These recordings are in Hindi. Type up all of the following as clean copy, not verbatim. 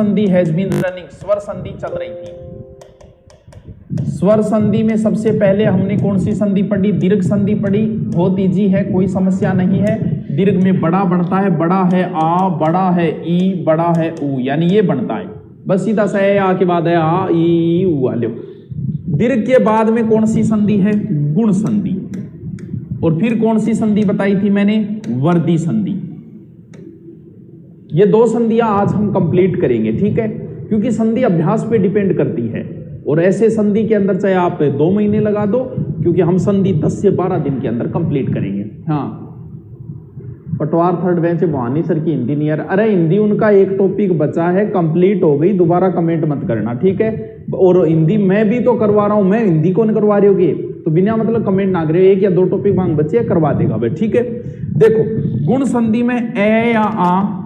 संधि हैज बीन रनिंग, स्वर संधि चल रही थी। स्वर संधि में सबसे पहले हमने कौन सी संधि पढ़ी? दीर्घ संधि पढ़ी। बहुत इजी है, कोई समस्या नहीं है। दीर्घ में बड़ा बनता है, बड़ा है आ, बड़ा है ई, बड़ा है ऊ, यानी ये बनता है। बस सीधा सा है, आ के बाद है आ ई ऊ आ। लो, दीर्घ के बाद में कौन सी संधि है? गुण संधि। और फिर कौन सी संधि बताई थी मैंने? वर्धी संधि। ये दो संधियां आज हम कंप्लीट करेंगे, ठीक है, क्योंकि संधि अभ्यास पे डिपेंड करती है। और ऐसे संधि के अंदर चाहे आप 2 महीने लगा दो, क्योंकि हम संधि 10 से 12 दिन के अंदर कंप्लीट करेंगे। हाँ, पटवार थर्ड बेंच भवानी सर की हिंदी नहीं यार। अरे हिंदी उनका एक टॉपिक बचा है, कंप्लीट हो गई, दोबारा कमेंट मत करना, ठीक है। और हिंदी मैं भी तो करवा रहा हूं, मैं हिंदी कौन करवा रही होगी? तो बिना मतलब कमेंट ना करे, 1 या 2 टॉपिक मांग बच्चे करवा देगा भाई, ठीक है। देखो, गुण संधि में ए या आ,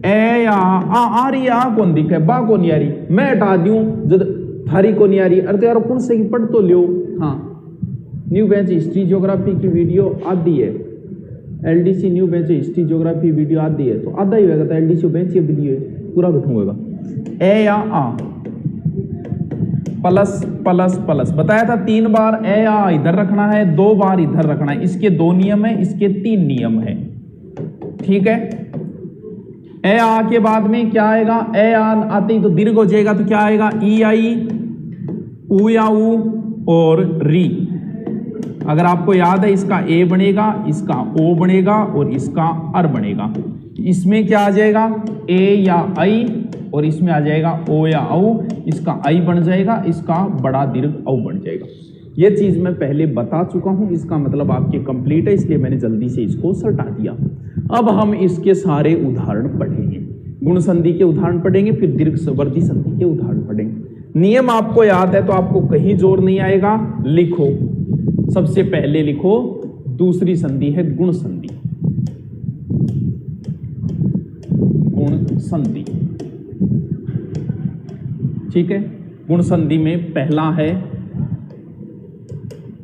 ए या आ रही, आ कौन दिखे, बा कौन आ रही, मैं हटा दूं जब थारी को नहीं आ रही। अरे तो यार कौन से की पढ़ तो लियो। हाँ, न्यू बेंच हिस्ट्री ज्योग्राफी की वीडियो आधी है, LDC new bench history geography video आधी है, तो आधा ही होगा, तो एलडीसी बेंच ये वीडियो पूरा खत्म होगा। ए या आ, प्लस प्लस प्लस बताया था 3 बार ए आ इधर रखना है, 2 बार इधर रखना है। इसके 2 नियम है, इसके 3 नियम है, ठीक है। ए आ के बाद में क्या आएगा? ए आ आते ही तो दीर्घ हो जाएगा, तो क्या आएगा? ई आई, ऊ या ऊ और री। अगर आपको याद है, इसका ए बनेगा, इसका ओ बनेगा और इसका अर बनेगा। इसमें क्या आ जाएगा? ए या आई, और इसमें आ जाएगा ओ या औ। इसका आई बन जाएगा, इसका बड़ा दीर्घ औ बन जाएगा। ये चीज मैं पहले बता चुका हूं, इसका मतलब आपके कंप्लीट है, इसलिए मैंने जल्दी से इसको सटा दिया। अब हम इसके सारे उदाहरण पढ़ेंगे। गुण संधि के उदाहरण पढ़ेंगे, फिर दीर्घ वर्धी संधि के उदाहरण पढ़ेंगे। नियम आपको याद है तो आपको कहीं जोर नहीं आएगा, लिखो। सबसे पहले लिखो, दूसरी संधि है गुण संधि। गुण संधि, ठीक है। गुण संधि में पहला है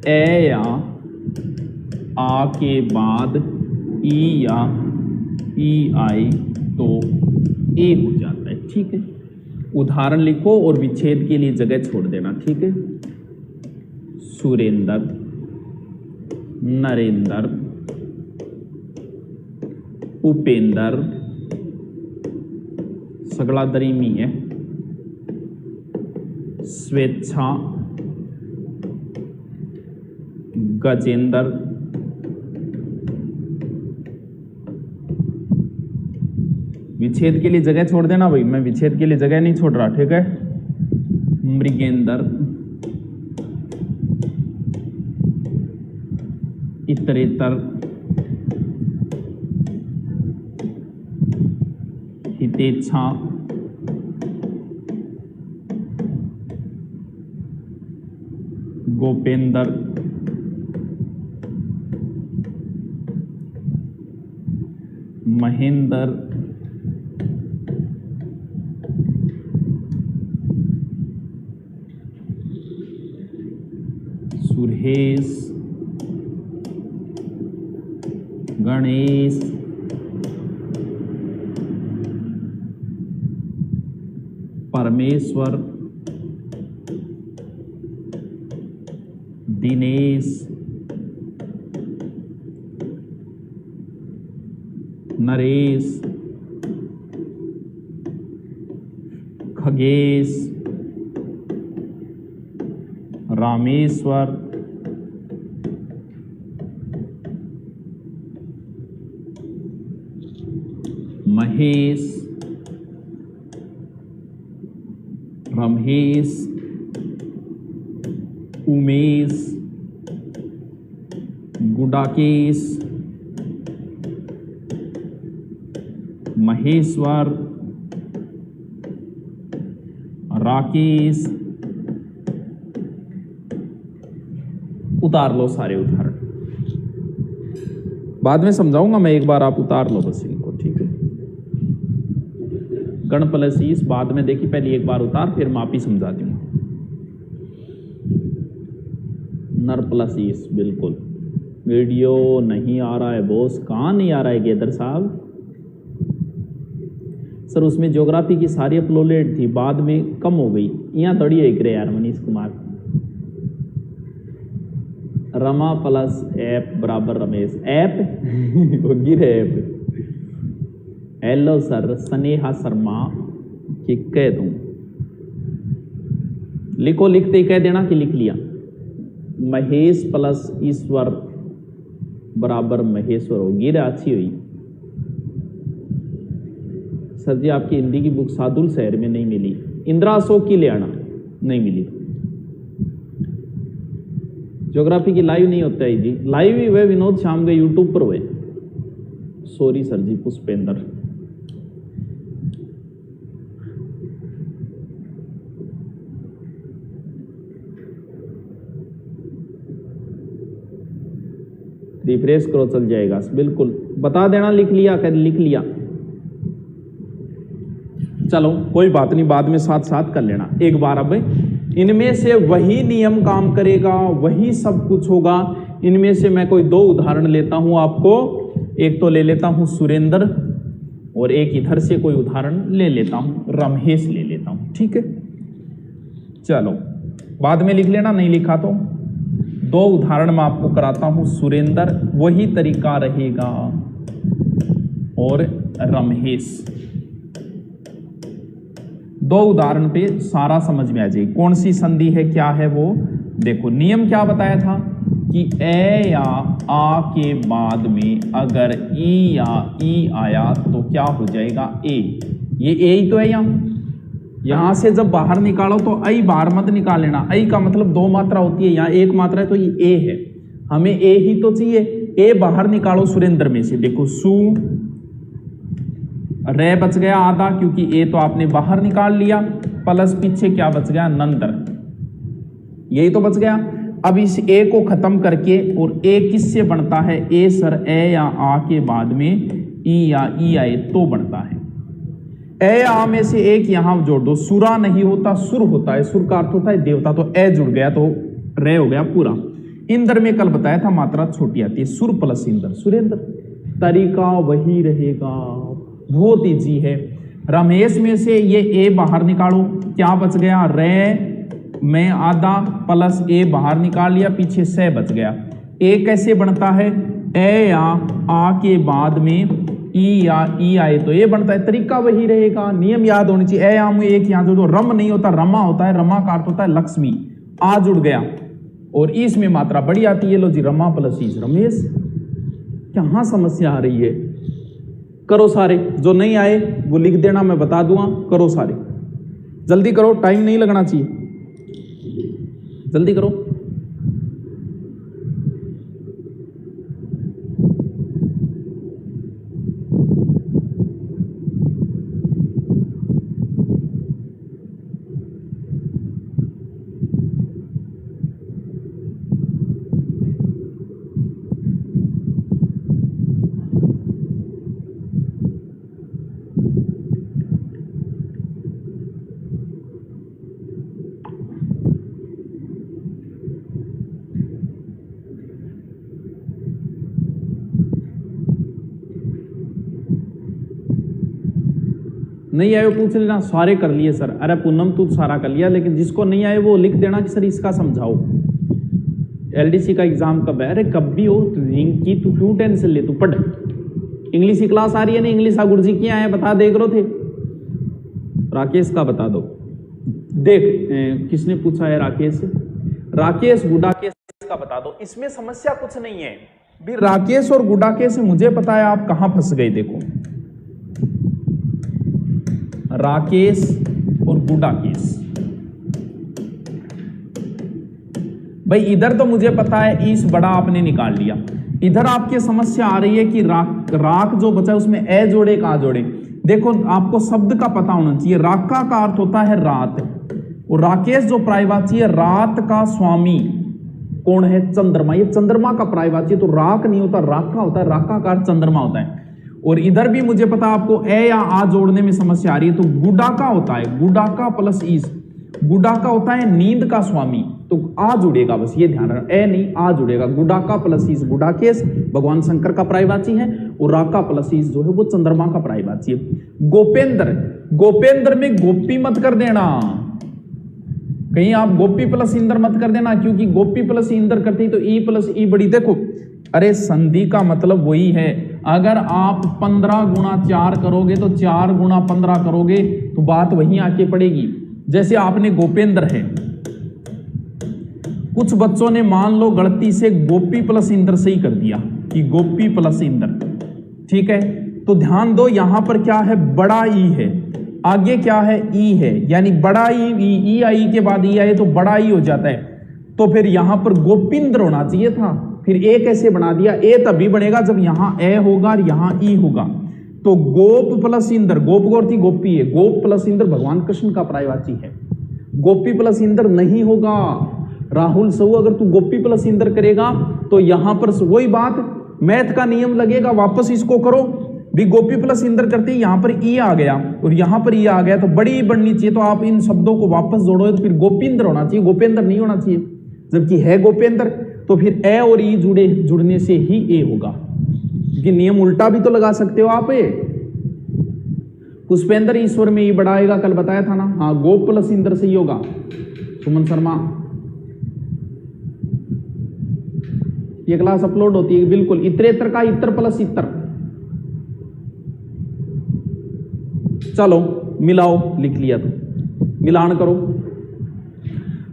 ए या आ के बाद ई या ई आई तो ए हो जाता है, ठीक है। उदाहरण लिखो और विच्छेद के लिए जगह छोड़ देना, ठीक है। सुरेंद्र, नरेंद्र, उपेंद्र, सगला दरीमी है, स्वेच्छा, गजेंद्र, विच्छेद के लिए जगह छोड़ देना भाई, मैं विच्छेद के लिए जगह नहीं छोड़ रहा, ठीक है। मृगेंद्र, इतरेतर, हितेच्छा, गोपेंद्र, महेंद्र, सुरेश, गणेश, परमेश्वर, दिनेश, नरेश, खगेश, रामेश्वर, महेश, रमेश, उमेश, गुडाकेश, महेश्वर, राकेश। उतार लो सारे उदाहरण, बाद में समझाऊंगा मैं, एक बार आप उतार लो बस इनको, ठीक है। गण प्लस ईस बाद में देखी, पहले एक बार उतार, फिर मापी समझा दूंगा। नर प्लस ईस, बिल्कुल। वीडियो नहीं आ रहा है बॉस, कहाँ नहीं आ रहा है गेदर साहब? सर उसमें ज्योग्राफी की सारी अपलोडेड थी, बाद में कम हो गई। यहाँ थोड़ी है करे यार मनीष कुमार। रमा प्लस ऐप बराबर रमेश, ऐप होगी रे app. Hello sir, Sneha Sharma कि कह दूं, लिखो, लिखते ही कह देना कि लिख लिया। महेश प्लस ईश्वर बराबर महेश्वर होगी रे, अच्छी हुई। सर जी आपकी हिंदी की बुक सादुल शहर में नहीं मिली, इंदिरा अशोक की ले आना, नहीं मिली। ज्योग्राफी की लाइव नहीं होता है जी, लाइव ही हुए विनोद शाम के यूट्यूब पर हुए। सॉरी सर जी पुष्पेंद्र। रिफ्रेश करो चल जाएगा, बिल्कुल बता देना। लिख लिया, कर लिख लिया, चलो कोई बात नहीं, बाद में साथ साथ कर लेना एक बार। अब इनमें से वही नियम काम करेगा, वही सब कुछ होगा। इनमें से मैं कोई दो उदाहरण लेता हूं आपको, एक तो ले लेता हूं सुरेंद्र और एक इधर से कोई उदाहरण ले लेता हूं, रमेश ले लेता हूं, ठीक है। चलो बाद में लिख लेना, नहीं लिखा तो। दो उदाहरण मैं आपको कराता हूं, सुरेंद्र वही तरीका रहेगा और रमेश। दो उदाहरण पे सारा समझ में आ जाएगी कौन सी संधि है, क्या है वो। देखो नियम क्या बताया था कि ए या आ के बाद में अगर ई या ई आया तो क्या हो जाएगा, ए। ये ए ही तो है, यहां से जब बाहर निकालो तो आई बाहर मत निकाल लेना। आई का मतलब दो मात्रा होती है, यहाँ एक मात्रा है तो ये ए है, हमें ए ही तो चाहिए। ए बाहर निकालो सुरेंद्र में से, देखो सु रे बच गया आधा, क्योंकि ए तो आपने बाहर निकाल लिया, प्लस पीछे क्या बच गया, नंदर, यही तो बच गया। अब इस ए को खत्म करके, और ए किससे बनता है, ए सर ए या आ के बाद में ई या ई आए तो बनता है। ए आ में से एक यहां जोड़ दो, सुरा नहीं होता सुर होता है, सुर का अर्थ होता है देवता, तो ए जुड़ गया तो रे हो गया पूरा। इंद्र में कल बताया था मात्रा छोटी आती है, सुर प्लस इंद्र, सुरेंद्र। तरीका वही रहेगा, बहुत ईजी है। रमेश में से ये ए बाहर निकालो, क्या बच गया, रे में आधा प्लस ए बाहर निकाल लिया, पीछे से बच गया। ए कैसे बनता है, ए या आ के बाद में ई या ई आए तो ये बनता है, तरीका वही रहेगा। नियम याद होनी चाहिए। ए आम एक यहाँ जो रम नहीं होता, रमा होता है, रमा का अर्थ होता है लक्ष्मी, आ जुड़ गया और इस में मात्रा बड़ी आती है। लो जी रमा प्लस ईस, रमेश। कहाँ समस्या आ रही है, करो सारे, जो नहीं आए वो लिख देना, मैं बता दूंगा। करो सारे, जल्दी करो, टाइम नहीं लगना चाहिए, जल्दी करो। नहीं आए पूछ लेना, सारे कर लिए सर। अरे पूनम तू सारा कर लिया, लेकिन जिसको नहीं आए वो लिख देना कि सर इसका समझाओ। एलडीसी का एग्जाम कब है, अरे कब भी हो रिंकी, तू क्यों टेंशन ले, तू पढ़। इंग्लिश की क्लास आ रही है ना, इंग्लिश गुरु जी क्या है बता, देख रो थे। राकेश का बता दो, देख किसने पूछा है, राकेश, राकेश गुडाकेश का बता दो। इसमें समस्या कुछ नहीं है भी, राकेश और गुडाकेश मुझे पता है आप कहां फंस गए। देखो राकेश और गुडाकेश, भाई इधर तो मुझे पता है ईस बड़ा आपने निकाल लिया, इधर आपकी समस्या आ रही है कि राक जो बचा है उसमें ए जोड़े का जोड़े। देखो आपको शब्द का पता होना चाहिए, राका का अर्थ होता है रात, और राकेश जो प्रायवाची है, रात का स्वामी कौन है, चंद्रमा, ये चंद्रमा का प्रायवाची, तो राक नहीं होता राका होता है, राका का अर्थ चंद्रमा होता है। और इधर भी मुझे पता आपको ए या आ जोड़ने में समस्या आ रही है, तो गुडाका होता है, गुडाका प्लस ईस, गुडाका होता है नींद का स्वामी, तो तो आ जुड़ेगा, बस ये ध्यान रखना, ए नहीं आ जुड़ेगा। गुडाका प्लस ईस गुडाकेश भगवान शंकर का पर्यायवाची है, और राका प्लस ईस जो है वो चंद्रमा का पर्यायवाची है। गोपेंद्र, गोपेंद्र में गोपी मत कर देना, कहीं आप गोपी प्लस इंद्र मत कर देना, क्योंकि गोपी प्लस इंद्र करते तो ई प्लस ई बड़ी, देखो अरे संधि का मतलब वही है, अगर आप 15 गुणा 4 करोगे तो 4 गुणा 15 करोगे तो बात वहीं आके पड़ेगी। जैसे आपने गोपेंद्र है, कुछ बच्चों ने मान लो गलती से गोपी प्लस इंद्र से ही कर दिया कि गोपी प्लस इंद्र, ठीक है, तो ध्यान दो यहां पर क्या है, बड़ा ई है, आगे क्या है, ई है, यानी बड़ा ई आई के बाद ई आए तो बड़ा ई हो जाता है, तो फिर यहां पर गोपिंद्र होना चाहिए था, फिर ए कैसे बना दिया, ए तभी बनेगा जब यहां ए होगा और यहां ई होगा। तो गोप प्लस इंद्र, गोप गोरती गोपी है, गोप प्लस इंद्र भगवान कृष्ण का पर्यायवाची है, गोपी प्लस इंद्र नहीं होगा। राहुल सऊ अगर तू गोपी प्लस इंद्र करेगा तो यहां पर वही बात, मैथ का नियम लगेगा, वापस इसको करो भी, गोपी प्लस इंद्र करते ही यहां पर ई आ गया और यहां पर ई आ गया तो बड़ी बननी चाहिए, तो आप इन शब्दों को वापस जोड़ो तो फिर गोपींद्र होना चाहिए, गोपेंद्र नहीं होना चाहिए, जबकि है गोपेंद्र, तो फिर ए और ई जुड़ने से ही ए होगा, क्योंकि नियम उल्टा भी तो लगा सकते हो आप। पुष्पेंद्र ईश्वर में ई बढ़ाएगा, कल बताया था ना, हाँ गोप प्लस इंद्र से ही होगा। सुमन शर्मा, ये क्लास अपलोड होती है बिल्कुल, इतरेतर का इतर प्लस इतर, चलो मिलाओ, लिख लिया तो मिलान करो।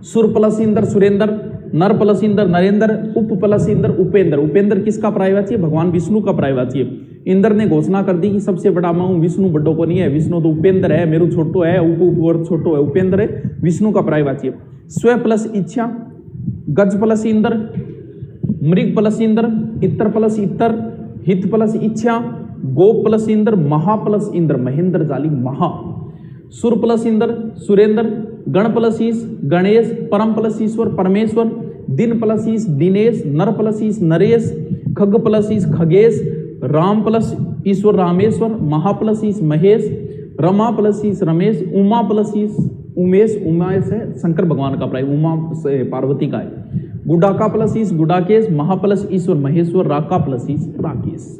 सुर प्लस इंद्र सुरेंद्र, नर प्लस इंद्र नरेंद्र, उप प्लस इंद्र उपेंद्र। उपेंद्र किसका पर्यायवाची है, भगवान विष्णु का पर्यायवाची है। इंद्र ने घोषणा कर दी कि सबसे बड़ा मैं हूं, विष्णु बड्डो को नहीं है, विष्णु तो उपेंद्र है, मेरू छोटो है, उप छोटो है, उपेंद्र है, विष्णु का पर्यायवाची है। स्व प्लस इच्छा, गज प्लस इंद्र, मृग प्लस इंद्र, इतर प्लस इतर, हित प्लस इच्छा, गोप प्लस इंद्र, महा प्लस इंद्र, महेंद्र जाली महा। सुर प्लस इंद्र सुरेंद्र, गण प्लस ईश गणेश, परम प्लस ईश्वर परमेश्वर, दिन प्लस ईश दिनेश, नर प्लस ईश नरेश, खग प्लस ईश खगेश, राम प्लस ईश्वर रामेश्वर, महा प्लस ईश महेश, रमा प्लस ईश रमेश, उमा प्लस ईश उमेश, उमेश है शंकर भगवान का प्राय, उमा से पार्वती का है। गुडाका प्लस ईश गुडाकेश, महा प्लस ईश्वर महेश्वर, राका प्लस ईश राकेश।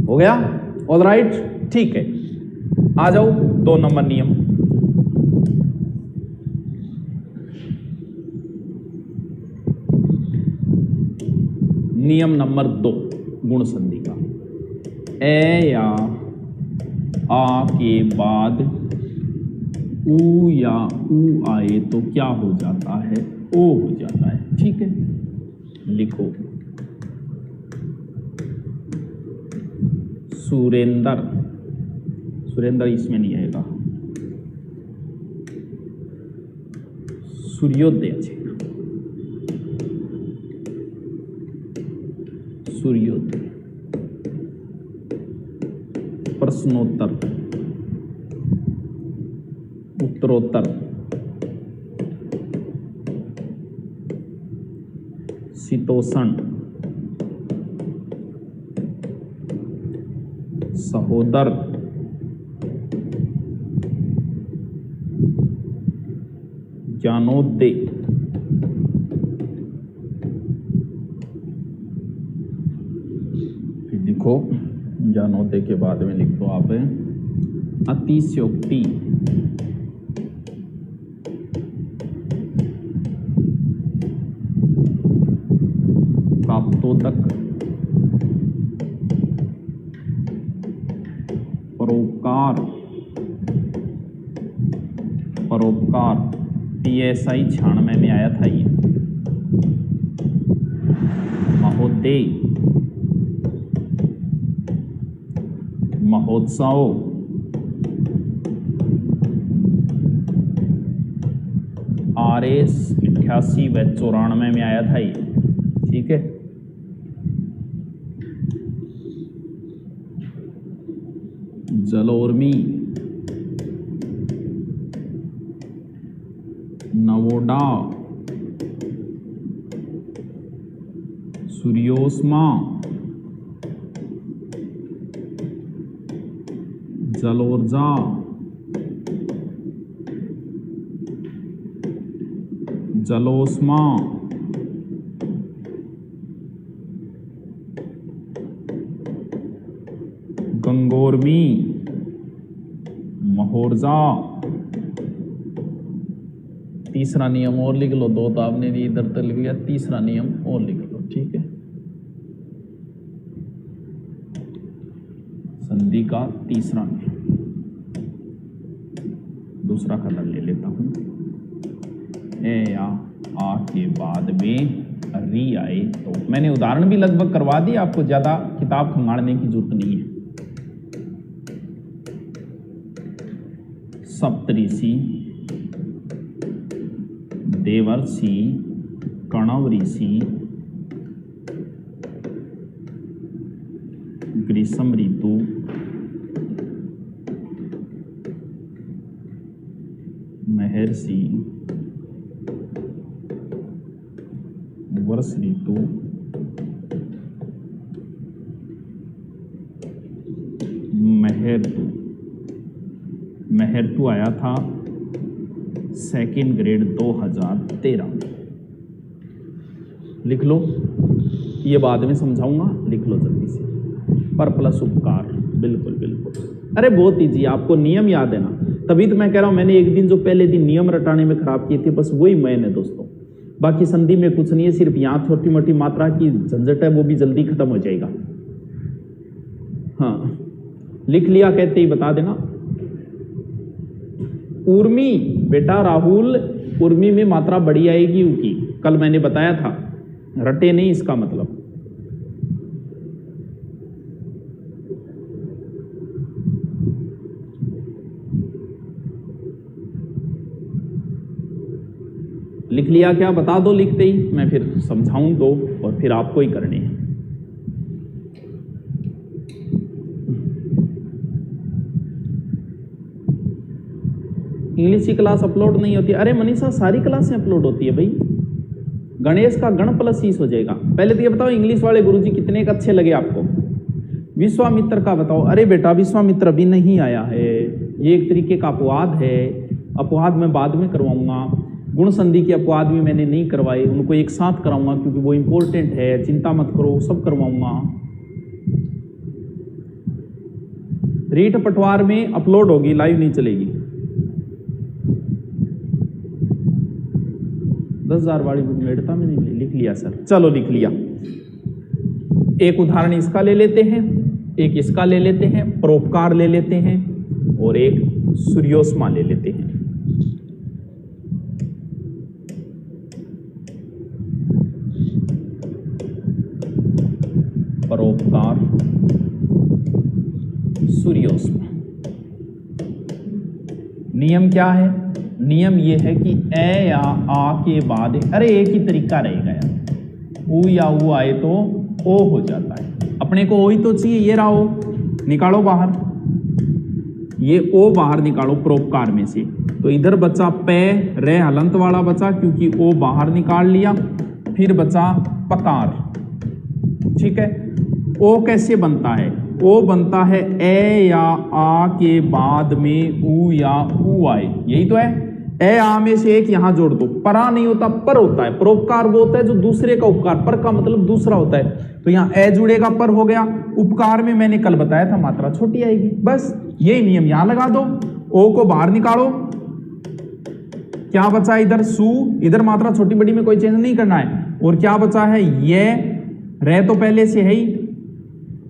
हो गया, ऑल राइट, ठीक है। आ जाओ 2 नंबर नियम। नियम नंबर 2 गुण संधि का, ए या आ के बाद ऊ या ऊ आए तो क्या हो जाता है, ओ हो जाता है, ठीक है। लिखो सुरेंद्र, सुरेंद्र इसमें नहीं आएगा, सूर्योदय चाहिए, सूर्योदय। प्रश्नोत्तर, उत्तरोत्तर, शीतोषण, सहोदर, ज्ञानोदय, फिर लिखो ज्ञानोदय के बाद में लिख दो आप अतिशयोक्ति, प्राप्तोदक, परोपकार, परोपकार PSI 96 में आया था ये। महोदय, महोत्सव, RS 88 व 94 में आया था ये, ठीक है। जलोर्मी, नवोडा, सूर्योष्मा, जलोर्जा, जलोष्मा, गंगोर्मी, महोर्जा। तीसरा नियम और लिख लो, दो तो आपने भी इधर तक लिख लिया, तीसरा नियम और लिख लो, ठीक है। संधि का तीसरा नियम, दूसरा कलर ले लेता हूं। ए या आ के बाद में री आए तो, मैंने उदाहरण भी लगभग करवा दिया, आपको ज्यादा किताब खंगाड़ने की जरूरत नहीं है। सप्तऋषि, देवर्षि, कणव ऋषि, ग्रीष्म ऋतु, महर्षि, वर्ष ऋतु, महर्तु। महर्तु आया था सेकेंड ग्रेड 2013 में। लिख लो, ये बाद में समझाऊंगा, लिख लो जल्दी से। पर प्लस उपकार, बिल्कुल बिल्कुल। अरे बहुत ईजी, आपको नियम याद है ना, तभी तो मैं कह रहा हूं, मैंने एक दिन जो पहले दिन नियम रटाने में खराब किए थे, बस वही मैंने दोस्तों। बाकी संधि में कुछ नहीं है, सिर्फ यहां छोटी मोटी मात्रा की झंझट है, वो भी जल्दी खत्म हो जाएगा। हाँ, लिख लिया कहते ही बता देना। उर्मी, बेटा राहुल, उर्मी में मात्रा बड़ी आएगी ऊ की, कल मैंने बताया था, रटे नहीं इसका मतलब। लिख लिया क्या, बता दो लिखते ही, मैं फिर समझाऊं दो और फिर आपको ही करने हैं। इंग्लिश की क्लास अपलोड नहीं होती। अरे मनीषा, सारी क्लासें अपलोड होती है भाई। गणेश का गण प्लस 30 हो जाएगा। पहले तो ये बताओ, इंग्लिश वाले गुरुजी कितने का अच्छे लगे आपको? विश्वामित्र का बताओ। अरे बेटा, विश्वामित्र अभी नहीं आया है, ये एक तरीके का अपवाद है, अपवाद मैं बाद में करवाऊंगा। गुण संधि के अपवाद भी मैंने नहीं करवाए, उनको एक साथ कराऊंगा क्योंकि वो इंपॉर्टेंट है, चिंता मत करो, सब करवाऊंगा। रीट पटवार में अपलोड होगी, लाइव नहीं चलेगी। 10,000 वाली बुक मेड़ता में नहीं लिख लिया सर, चलो लिख लिया। एक उदाहरण इसका ले लेते हैं, एक इसका ले लेते हैं, परोपकार ले लेते हैं, और एक सूर्योष्मा ले लेते हैं। परोपकार, सूर्योष्मा। नियम क्या है? नियम ये है कि ए या आ के बाद, अरे एक ही तरीका रहेगा यार, ऊ या ऊ आए तो ओ हो जाता है। अपने को ओ ही तो चाहिए, ये रहा ओ, निकालो बाहर, ये ओ बाहर निकालो परोपकार में से। तो इधर बचा पे रे हलंत वाला बचा क्योंकि ओ बाहर निकाल लिया, फिर बचा पकार। ठीक है, ओ कैसे बनता है? ओ बनता है ए या आ के बाद में ऊ या ऊ आए, यही तो है। ए आ में से एक यहां जोड़ दो, परा नहीं होता, पर होता है। परोपकार वो होता है जो दूसरे का उपकार, पर का मतलब दूसरा होता है। तो यहां ए जुड़ेगा, पर हो गया। उपकार में मैंने कल बताया था मात्रा छोटी आएगी, बस यही नियम यहां लगा दो। ओ को बाहर निकालो, क्या बचा इधर? सू, इधर मात्रा छोटी बड़ी में कोई चेंज नहीं करना है। और क्या बचा है? ये रे तो पहले से है ही,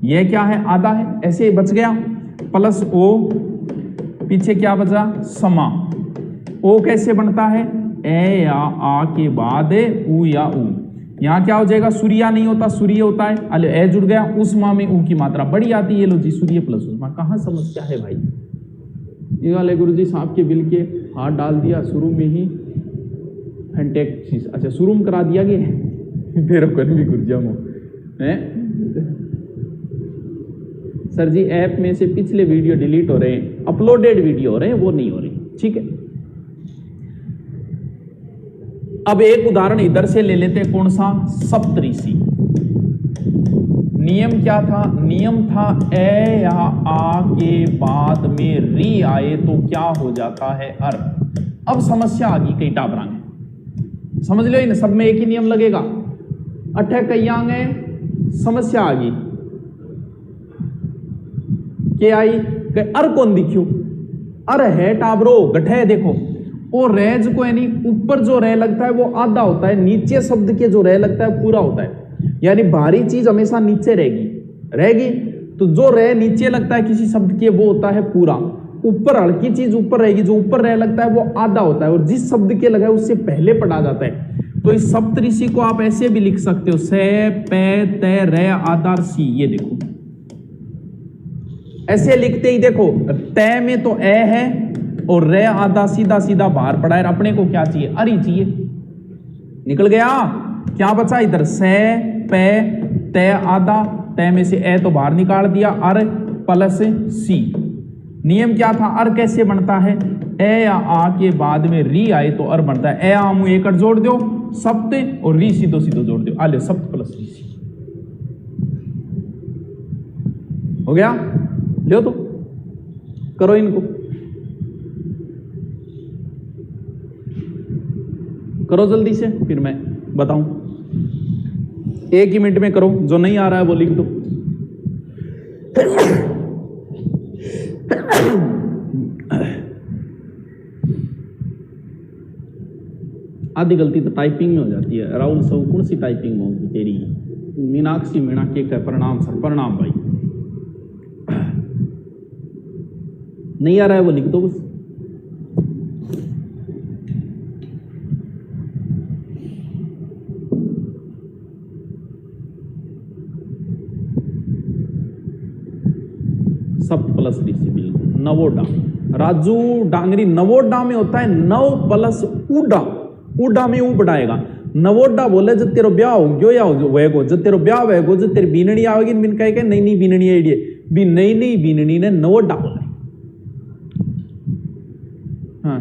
ये क्या है? आधा है, ऐसे बच गया। प्लस ओ, पीछे क्या बचा? समा। ओ कैसे बनता है? ए या आ के बाद ऊ या ऊ। यहां क्या हो जाएगा? सूर्या नहीं होता, सूर्य होता है। अले ए जुड़ गया, उष्मा में ऊ की मात्रा बड़ी आती है। ये लो जी, सूर्य प्लस उष्मा। कहां समस्या है भाई? ये वाले गुरुजी साहब के बिल के हाथ डाल दिया शुरू में ही, फेंटेक्सिस। अच्छा, शुरू में करा दिया गया फिर भी गुरुजा मो है सर जी। ऐप में से पिछले वीडियो डिलीट हो रहे हैं, अपलोडेड वीडियो हो रहे हैं, वो नहीं हो रही। ठीक है, अब एक उदाहरण इधर से ले लेते हैं। कौन सा? सप्तऋषि। नियम क्या था? नियम था ए या आ के बाद में री आए तो क्या हो जाता है? अर। अब समस्या आ गई कई टाबरा में। समझ लो इन सब में एक ही नियम लगेगा। अठे कई आगे समस्या आ गई के आई अर कौन दिखियो, अर है टाबरो गठे देखो, और रेज को यानी ऊपर जो रे लगता है वो आधा होता है, नीचे शब्द के जो रे लगता है पूरा होता है। यानी भारी चीज हमेशा नीचे रहेगी, तो जो रे नीचे लगता है किसी शब्द के वो होता है पूरा, ऊपर हल्की चीज ऊपर रहेगी, जो ऊपर रे लगता है वो आधा होता है, और जिस शब्द के लगा है उससे पहले पढ़ा जाता है। तो इस सप्तऋषि को आप ऐसे भी लिख सकते हो, से पे ते रे आधार सी। ये देखो ऐसे लिखते ही देखो, तय में तो ए है और रे आधा सीधा सीधा बाहर पड़ा है। अपने को क्या चाहिए, अरी चाहिए, निकल गया। क्या बचा इधर, से पे तय आधा, तय में से ए तो बाहर निकाल दिया, अर प्लस सी। नियम क्या था, अर कैसे बनता है, ए या आ के बाद में री आए तो अर बनता है। ए आ मुंह एक जोड़ दो सप्त, और री सीधो सीधो जोड़ दो, आले सप्त प्लस री सी हो गया। लो तो करो इनको, करो जल्दी से, फिर मैं बताऊं। एक ही मिनट में करो, जो नहीं आ रहा है वो लिख दो। आधी गलती तो टाइपिंग में हो जाती है। राहुल सब कौन सी टाइपिंग में होगी तेरी, मीनाक्षी मीणा के का प्रणाम सर, प्रणाम भाई। नहीं आ रहा है वो लिख दो बस। सप्त प्लस ऋषि, बिल्कुल नवोडा। राजू डांगरी, नवोडा में होता है नव प्लस उडा, उडा में ऊ बढ़ाएगा। नवोडा बोले जब तेरो ब्याह हो गयो या होएगो, जब तेरो ब्याह होएगो, जब तेरी बीननी आवेगी, बिन कहे के नई नई बीननी आईडी भी नई नई बीननी ने नवोडा बोला। हाँ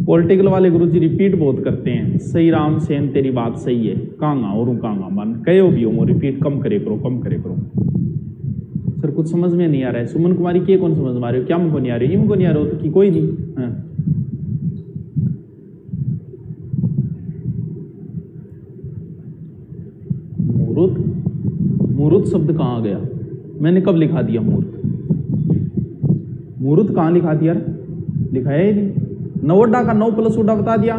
पॉलिटिकल वाले गुरुजी रिपीट बहुत करते हैं। सही राम सेन तेरी बात सही है, कांगा और कांगा मन कहो भी हो, रिपीट कम करे करो, कम करे करो। सर कुछ समझ में नहीं आ रहा है। सुमन कुमारी के कौन समझ में आ रहे हो, क्या मुझको नहीं आ रही, इनको नहीं आ रहा हो तो कि कोई नहीं। हाँ मूर्त, मूर्त शब्द कहाँ गया, मैंने कब लिखा दिया मूर्त, मूर्त कहाँ लिखा दिया, लिखाया ही नहीं। नवोडा का 9 प्लस उडा बता दिया।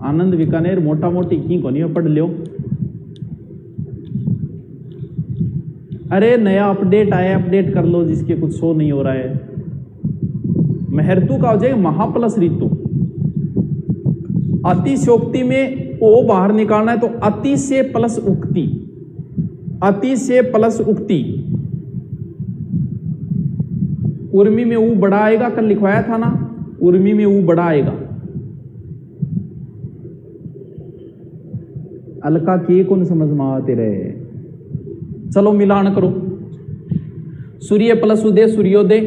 आनंद बीकानेर मोटा मोटी की कोनी पढ़ लियो। अरे नया अपडेट आया, अपडेट कर लो जिसके कुछ शो नहीं हो रहा है। महर्तु का हो जाएगा महाप्लस ऋतु। अतिशयोक्ति में ओ बाहर निकालना है तो अति से प्लस उक्ति, अति से प्लस उक्ति। उर्मी में ऊ बड़ा आएगा, कल लिखवाया था ना, उर्मी में ऊ बड़ा आएगा। अलका के कौन समझ में आते रहे। चलो मिलान करो। सूर्य प्लस उदय सूर्योदय,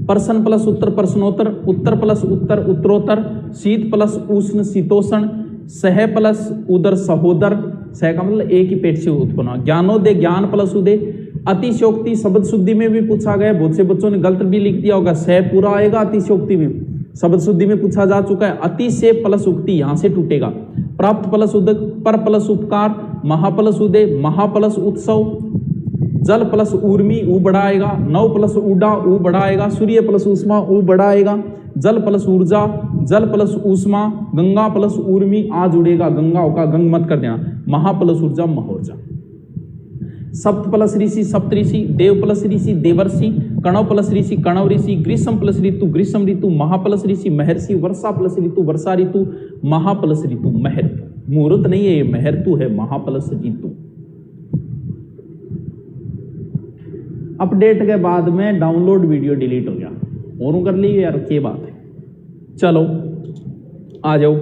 पर्सन प्लस उत्तर प्रश्नोत्तर, उत्तर प्लस उत्तर उत्तरोत्तर, शीत प्लस उष्ण शीतोष्ण, सह प्लस उदर सहोदर, सह का मतलब एक ही पेट से उत्पन्न। ज्ञानोदय ज्ञान प्लस उदय, अतिशयोक्ति शब्द शुद्धि में भी पूछा गया, बहुत से बच्चों ने गलत भी लिख दिया होगा, सह पूरा आएगा अतिशयोक्ति में, शब्द शुद्धि में पूछा जा चुका है। अति से प्लस उक्ति यहां से टूटेगा। प्राप्त प्लस उदक, पर प्लस उपकार, महाप्लस उदय, महाप्लस उत्सव, जल प्लस ऊर्मी ऊ बढ़ाएगा, नव प्लस उडा ऊ बढ़ाएगा, सूर्य प्लस उष्मा ऊ बढ़ाएगा, जल प्लस ऊर्जा, जल प्लस ऊष्मा, गंगा प्लस ऊर्मी आ जुड़ेगा, गंगा होगा गंग मत कर देना, महा प्लस ऊर्जा महौर्जा। सप्त प्लस ऋषि सप्तऋषि, देव प्लस ऋषि देवर्षि, कणव प्लस ऋषि कणव ऋषि, ग्रीष्म प्लस ऋतु ग्रीष्म ऋतु, महाप्लस ऋषि महर्षि, वर्षा प्लस ऋतु वर्षा ऋतु, महाप्लस ऋतु महर्तु। मुहूर्त नहीं है ये, महर्तु है, महाप्लस ऋतु। अपडेट के बाद में डाउनलोड वीडियो डिलीट हो गया, और कर ली यार, क्या बात है। चलो आ जाओ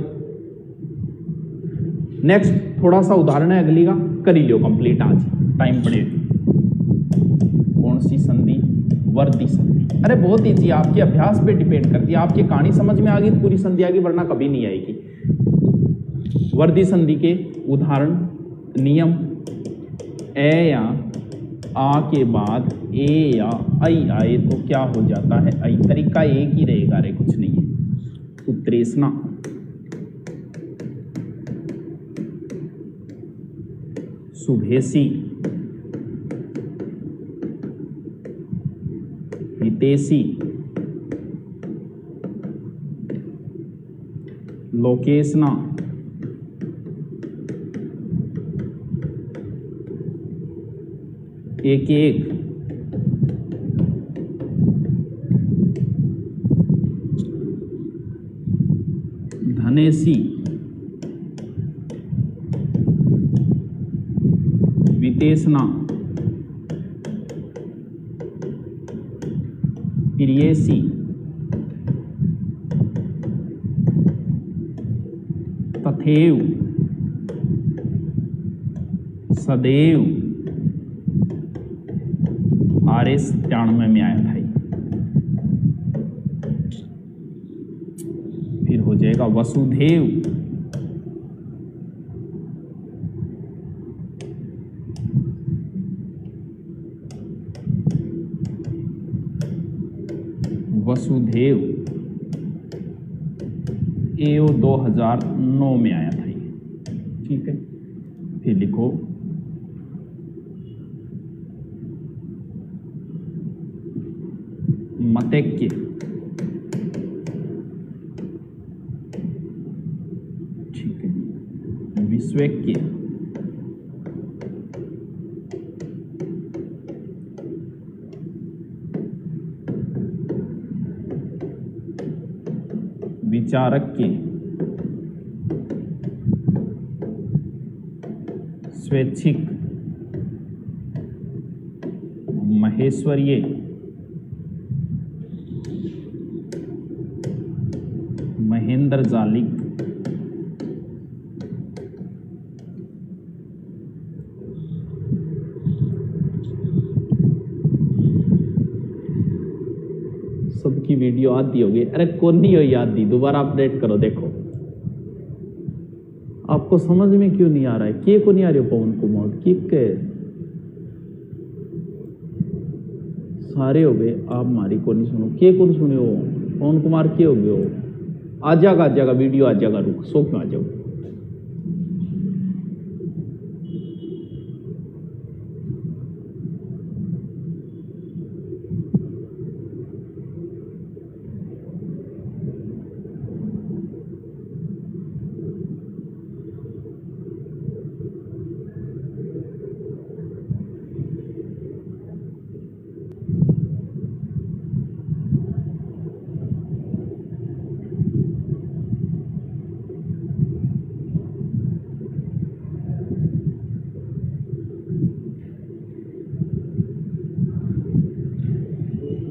नेक्स्ट, थोड़ा सा उदाहरण है अगली का, कर ही लो कंप्लीट आज, टाइम पड़े। कौन सी संधि, वर्ती संधि। अरे बहुत ईजी, आपके अभ्यास पे डिपेंड करती है। आपकी कहानी समझ में आ गई तो पूरी संधि आ गई, वरना कभी नहीं आएगी। वर्ती संधि के उदाहरण, नियम, ए या आ के बाद ए या आई आए तो क्या हो जाता है आई। तरीका एक ही रहेगा रे, कुछ नहीं है। उत्प्रेषणा, शुभेसी, हितेशी, लोकेशना, एक एक, धनेशी, वितेशना, प्रियेशी, तथैव, सदैव, आर्यस 93 में आया था। फिर हो जाएगा वसुधैव, वसुधैव, एओ 2009 में आया था ये। ठीक है, फिर लिखो मतैक्य, ठीक है, विश्वैक्य, विचारक्य, स्वैच्छिक, महेश्वरीय, महेंद्र जालिक, सबकी वीडियो आती होगी। अरे कौन नहीं हो याद दी, दोबारा अपडेट करो। देखो आपको समझ में क्यों नहीं आ रहा है, के को नहीं आ रही हो पवन कुमार के सारे हो गए आप हमारी को नहीं सुनो, के को नहीं सुने हो पवन कुमार के हो गए हो। आ जाएगा वीडियो आ जाएगा, रुक सो क्यों आ जाओ।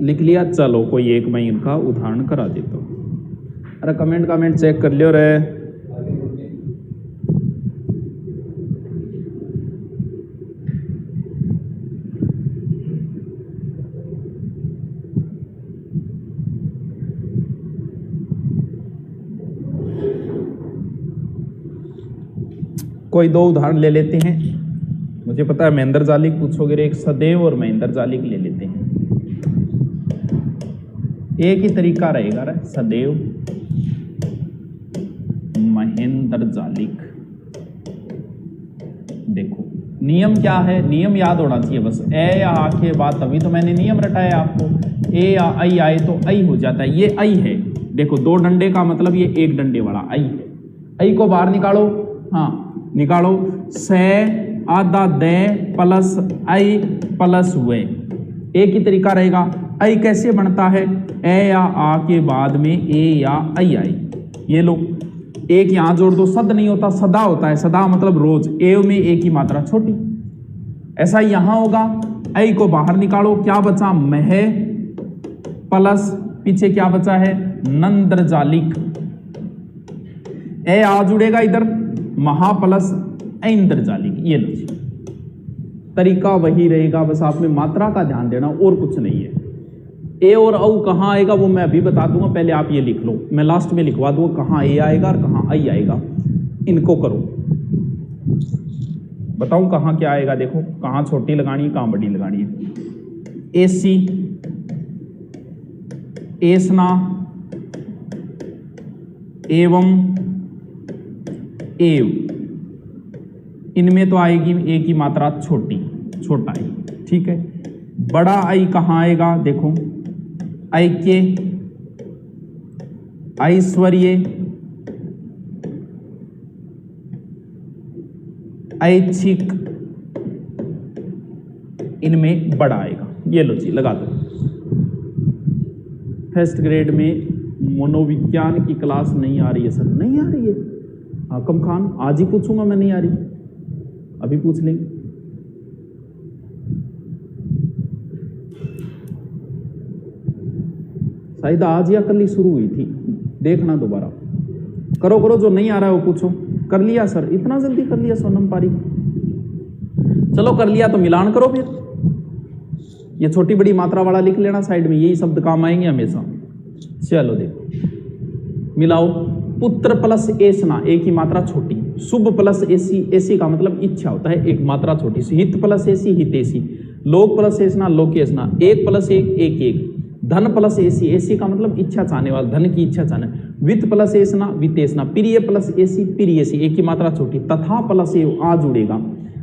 लिख लिया, चलो कोई एक मैं इनका उदाहरण करा देता हूं। अरे कमेंट चेक कर लियो रे। कोई दो उदाहरण ले लेते हैं। मुझे पता है महेंद्र जालिक पूछोगे रे, एक सदैव और महेंद्र जालिक ले लेते हैं। एक ही तरीका रहेगा रे, सदैव, महेंद्र जालिक। देखो नियम क्या है, नियम याद होना चाहिए बस। ए या आ के बाद तभी तो मैंने नियम रटाया आपको। ए या आई आए तो आई हो जाता है, ये आई है। देखो दो डंडे का मतलब ये एक डंडे वाला आई है। आई को बाहर निकालो, हाँ निकालो। से आधा दे प्लस आई प्लस वे, एक ही तरीका रहेगा। आई कैसे बनता है, ए या आ के बाद में ए या आई आई। ये लो एक यहां जोड़ दो, सद नहीं होता सदा होता है। सदा मतलब रोज, ए में एक ही मात्रा छोटी। ऐसा यहां होगा। आई को बाहर निकालो, क्या बचा, मह प्लस पीछे क्या बचा है, नंद्रजालिक। ए आ जुड़ेगा इधर, महा प्लस इंद्रजालिक। ये लो जी, तरीका वही रहेगा, बस आप में मात्रा का ध्यान देना और कुछ नहीं है। ए और औ कहाँ आएगा वो मैं अभी बता दूंगा, पहले आप ये लिख लो, मैं लास्ट में लिखवा दूंगा कहाँ ए आएगा और कहाँ आई आएगा। इनको करो, बताऊं कहाँ क्या आएगा, देखो कहाँ छोटी लगानी है कहाँ बड़ी लगानी है। एसी, एसना एवं एव, इनमें तो आएगी ए की मात्रा छोटी, छोटा आई, ठीक है। बड़ा आई कहाँ आएगा, देखो ऐक्य, ऐश्वर्य, ऐच्छिक, इनमें बड़ा आएगा। ये लो जी लगा दो। फर्स्ट ग्रेड में मनोविज्ञान की क्लास नहीं आ रही है सर, नहीं आ रही है हाकम खान, आज ही पूछूंगा मैं, नहीं आ रही अभी पूछ लेंगे। शायद आज या कल ही शुरू हुई थी, देखना दोबारा। करो करो, जो नहीं आ रहा है वो पूछो। कर लिया सर, इतना जल्दी कर लिया सोनम पारी? चलो कर लिया तो मिलान करो फिर। ये छोटी बड़ी मात्रा वाला लिख लेना साइड में, यही शब्द काम आएंगे हमेशा। चलो देखो मिलाओ। पुत्र प्लस एसना, ए की मात्रा छोटी। शुभ प्लस एसी, एसी का मतलब इच्छा होता है, एक मात्रा छोटी सी। हित प्लस एसी, हित एसी। लोक प्लस एसना, लोक एसना। एक प्लस एक, एक एक। धन प्लस एसी, एसी का मतलब इच्छा चाहने वाला, धन की इच्छा चाहने। वित्त प्लस एसना, वित्त एसना। प्रिय प्लस एसी, प्रिय एसी, एक की मात्रा छोटी। तथा प्लस एव, आ जुड़ेगा।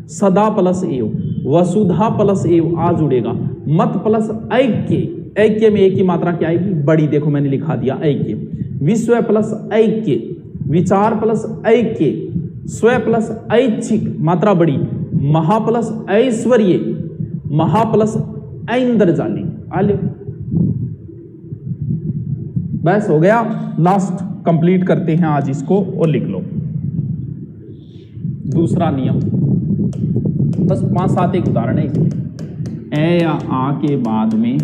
सदा प्लस एव, वसुधा प्लस एव, आ जुड़ेगा। मत प्लस ऐक्य, ऐक्य में एक की मात्रा क्या आएगी, बड़ी, देखो मैंने लिखा दिया ऐक्य। विश्व प्लस ऐक्य, विचार प्लस ऐक्य, स्व प्लस ऐच्छिक, मात्रा बड़ी। महा प्लस ऐश्वर्य, महा प्लस ऐंद्रजाली। आले बस हो गया। लास्ट कंप्लीट करते हैं आज इसको और लिख लो दूसरा नियम। बस 5-7 एक उदाहरण है इसमें। ए या आ के बाद में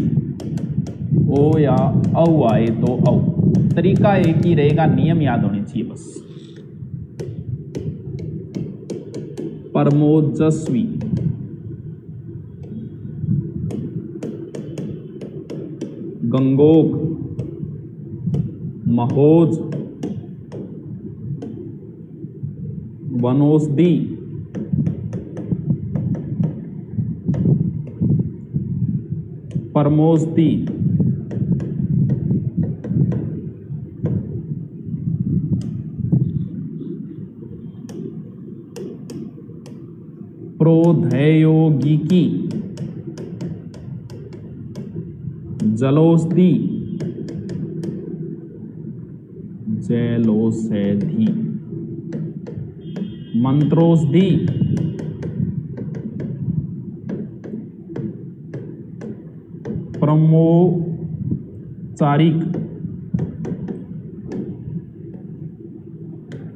ओ या औ आए तो औ, तरीका एक ही रहेगा, नियम याद होने चाहिए बस। परमोजस्वी, गंगोक, महोज, वनौषधि, परमौषधि, प्रोद्यौगिकी, जलौषधि, जैलोषधि, मंत्रोषधि, ब्रह्मोपचारिक,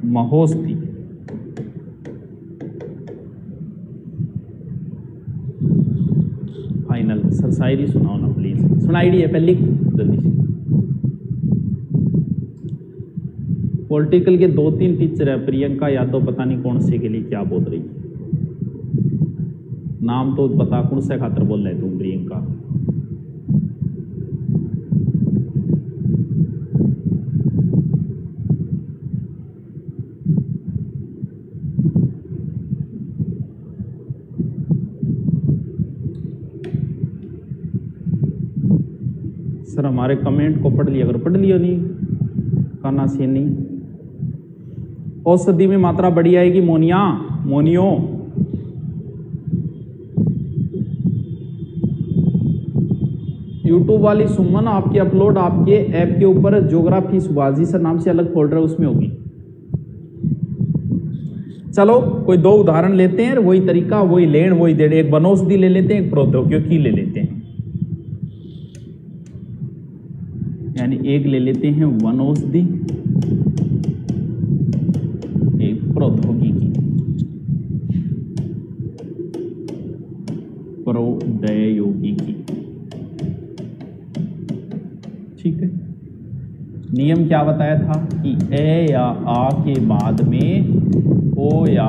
महोषधि। फाइनल सर शायरी सुनाओ ना प्लीज। सुनाई दी है पहले, जल्दी से। पॉलिटिकल के 2-3 टीचर है, प्रियंका यादव पता नहीं कौन से के लिए क्या बोल रही, नाम तो बता कौन से खातर बोल रहे तुम प्रियंका। सर हमारे कमेंट को पढ़ लिया अगर पढ़ लियो नहीं करना से नहीं। औषधि में मात्रा बड़ी आएगी, मोनिया, मोनियो। यूट्यूब वाली सुमन आपके अपलोड आपके ऐप के ऊपर ज्योग्राफी सुभाजी सर नाम से अलग फोल्डर है, उसमें होगी। चलो कोई 2 उदाहरण लेते हैं, वही तरीका वही लेन वही देड़। एक वनौषधि ले लेते हैं, एक प्रौद्योगिकी ले लेते हैं। यानी एक ले लेते हैं वनौषधि, एक प्रौद्योगिकी, प्रौद्योगिकी। ठीक है। नियम क्या बताया था कि ए या आ के बाद में ओ या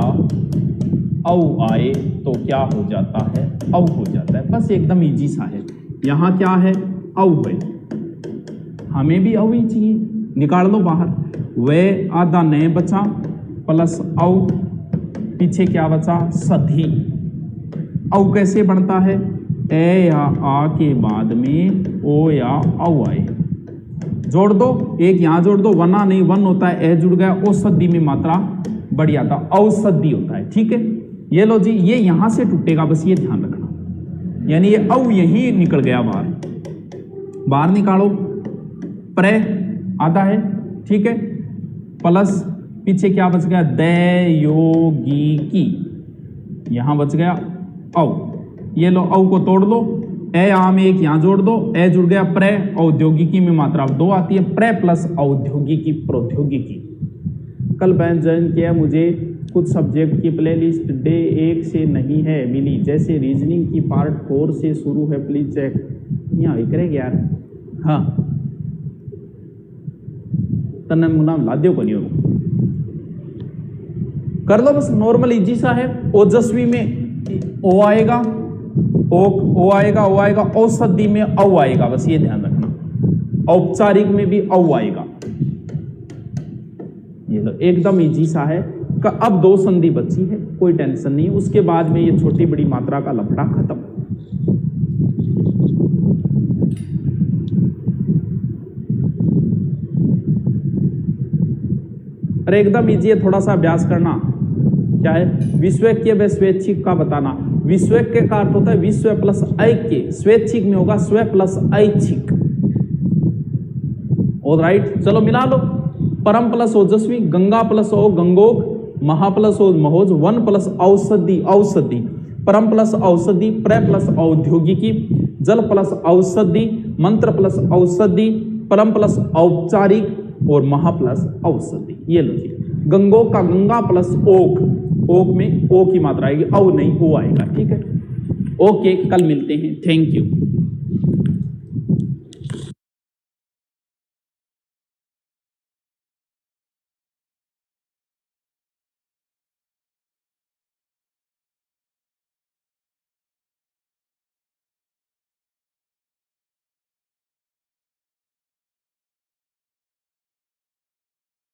औ आए तो क्या हो जाता है, औ हो जाता है। बस एकदम इजी सा है। यहां क्या है, औ है, हमें भी औ ही चाहिए, निकाल लो बाहर। वे आधा नए बचा प्लस औ पीछे क्या बचा, सधी। औ कैसे बनता है, ए या आ के बाद में ओ या औ आए, जोड़ दो, एक यहां जोड़ दो, वरना नहीं वन होता है, ए जुड़ गया, औषधि में मात्रा बढ़ जाता, औषधि होता है। ठीक है, ये लो जी, ये यहां से टूटेगा, बस ये ध्यान रखना, यानी ये औ यही निकल गया बाहर, बाहर निकालो, प्रे आता है। ठीक है, प्लस पीछे क्या बच गया, दैयोगिकी, यहां बच गया औ, ये लो औ को तोड़ दो, ए आम एक यहां जोड़ दो, ए जुड़ गया, प्रे औद्योगिकी में मात्रा 2 आती है, प्रे प्लस औद्योगिकी प्रौद्योगिकी। कल बैन ज्वाइन किया, मुझे कुछ सब्जेक्ट की प्लेलिस्ट डे 1 से नहीं है मिली, जैसे रीजनिंग की पार्ट 4 से शुरू है, प्लीज चेक। यहाँ करेंगे यार, हाँ तन्ने मुना लाद्यो को नहीं हो, कर लो बस, नॉर्मल इजी सा है। ओजस्वी में ओ आएगा, ओ आएगा, ओ आएगा, औषधि में औ आएगा, बस ये ध्यान रखना, औपचारिक में भी औ आएगा, ये तो एकदम इजी सा है। अब 2 संधि बची है, कोई टेंशन नहीं, उसके बाद में ये छोटी बड़ी मात्रा का लफड़ा खत्म। अरे एकदम इजी है, थोड़ा सा अभ्यास करना। क्या है, विश्वैक्य व स्वैच्छिक का बताना। विश्वैक्य का अर्थ होता है विश्व प्लस ऐक्य, स्वैच्छिक में होगा स्व प्लस ऐच्छिक। ऑलराइट, चलो मिला लो, परम प्लस ओजस्वी, गंगा प्लस ओ गंगोक, महा प्लस ओ महोज, वन प्लस औषधि औषधि, परम प्लस औषधि, प्र प्लस औद्योगिकी, जल प्लस औषधि, मंत्र प्लस औषधि, परम प्लस औपचारिक और महा प्लस औषधि। ये लो जी, गंगोक का गंगा प्लस ओक, ओक में ओ की मात्रा आएगी, औ नहीं ओ आएगा। ठीक है, ओके, कल मिलते हैं, थैंक यू।